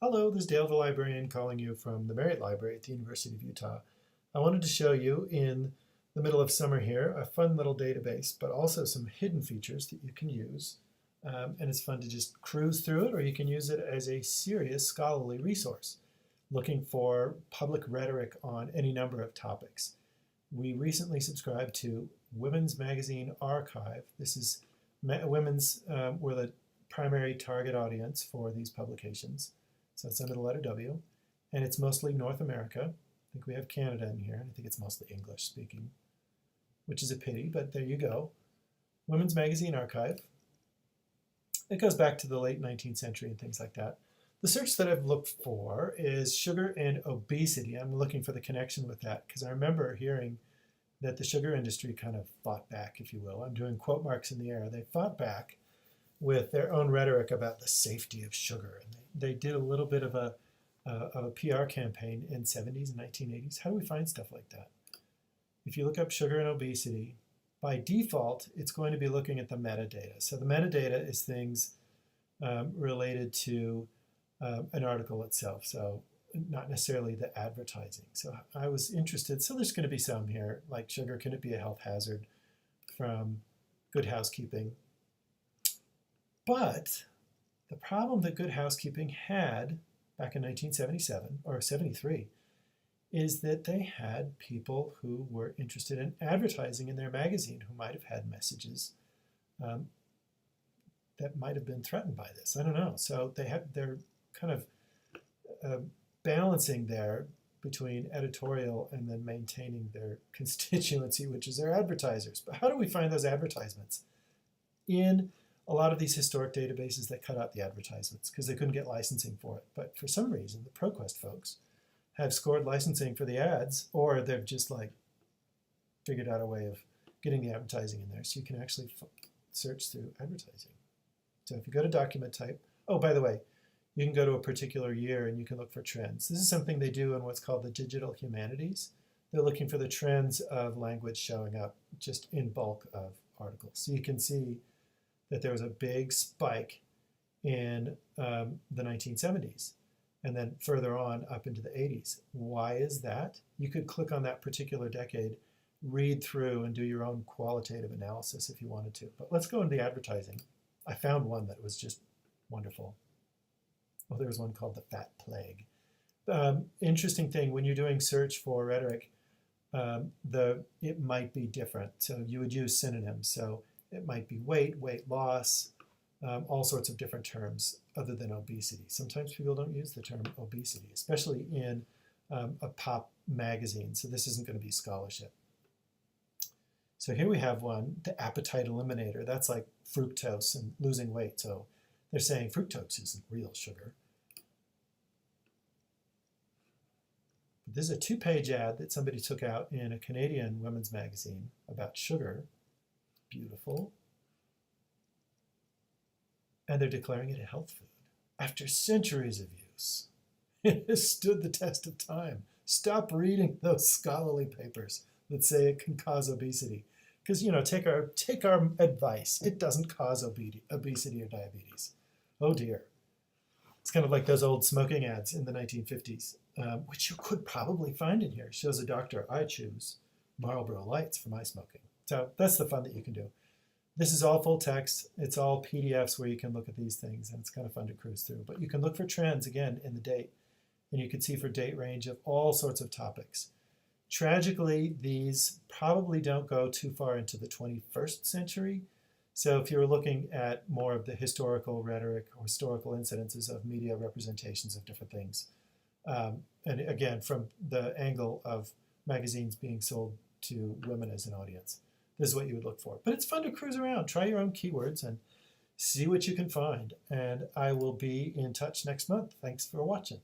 Hello, this is Dale the librarian calling you from the Marriott Library at the University of Utah. I wanted to show you in the middle of summer here a fun little database, but also some hidden features that you can use. And it's fun to just cruise through it, or you can use it as a serious scholarly resource, looking for public rhetoric on any number of topics. We recently subscribed to Women's Magazine Archive. This is women's were the primary target audience for these publications. So it's under the letter W, and it's mostly North America. I think we have Canada in here, and I think it's mostly English speaking, which is a pity, but there you go. Women's Magazine Archive. It goes back to the late 19th century and things like that. The search that I've looked for is sugar and obesity. I'm looking for the connection with that because I remember hearing that the sugar industry kind of fought back, if you will. I'm doing quote marks in the air. They fought back with their own rhetoric about the safety of sugar. And they did a little bit of a PR campaign in 70s and 1980s. How do we find stuff like that? If you look up sugar and obesity, by default, it's going to be looking at the metadata. So the metadata is things related to an article itself. So not necessarily the advertising. So I was interested. So there's going to be some here, like sugar, can it be a health hazard, from Good Housekeeping. But the problem that Good Housekeeping had back in 1977 or 73 is that they had people who were interested in advertising in their magazine who might have had messages that might have been threatened by this. I don't know. So they're kind of balancing there between editorial and then maintaining their constituency, which is their advertisers. But how do we find those advertisements? In a lot of these historic databases that cut out the advertisements because they couldn't get licensing for it. But for some reason, the ProQuest folks have scored licensing for the ads, or they've just like figured out a way of getting the advertising in there. So you can actually search through advertising. So if you go to document type, oh, by the way, you can go to a particular year and you can look for trends. This is something they do in what's called the digital humanities. They're looking for the trends of language showing up just in bulk of articles. So you can see that there was a big spike in the 1970s and then further on up into the 80s. Why is that? You could click on that particular decade, read through, and do your own qualitative analysis if you wanted to. But let's go into the advertising. I found one that was just wonderful. Well, there was one called The Fat Plague. Interesting thing, when you're doing search for rhetoric, it might be different. So you would use synonyms. So it might be weight loss, all sorts of different terms other than obesity. Sometimes people don't use the term obesity, especially in a pop magazine. So this isn't going to be scholarship. So here we have one, the appetite eliminator. That's like fructose and losing weight. So they're saying fructose isn't real sugar. This is a 2-page ad that somebody took out in a Canadian women's magazine about sugar. Beautiful. And they're declaring it a health food. After centuries of use, it has stood the test of time. Stop reading those scholarly papers that say it can cause obesity. Because, take our advice. It doesn't cause obesity or diabetes. Oh dear. It's kind of like those old smoking ads in the 1950s, which you could probably find in here. Shows a doctor, I choose Marlboro Lights for my smoking. So that's the fun that you can do. This is all full text. It's all PDFs where you can look at these things, and it's kind of fun to cruise through. But you can look for trends, again, in the date. And you can see for date range of all sorts of topics. Tragically, these probably don't go too far into the 21st century. So if you're looking at more of the historical rhetoric or historical incidences of media representations of different things, and again, from the angle of magazines being sold to women as an audience, this is what you would look for. But it's fun to cruise around. Try your own keywords and see what you can find. And I will be in touch next month. Thanks for watching.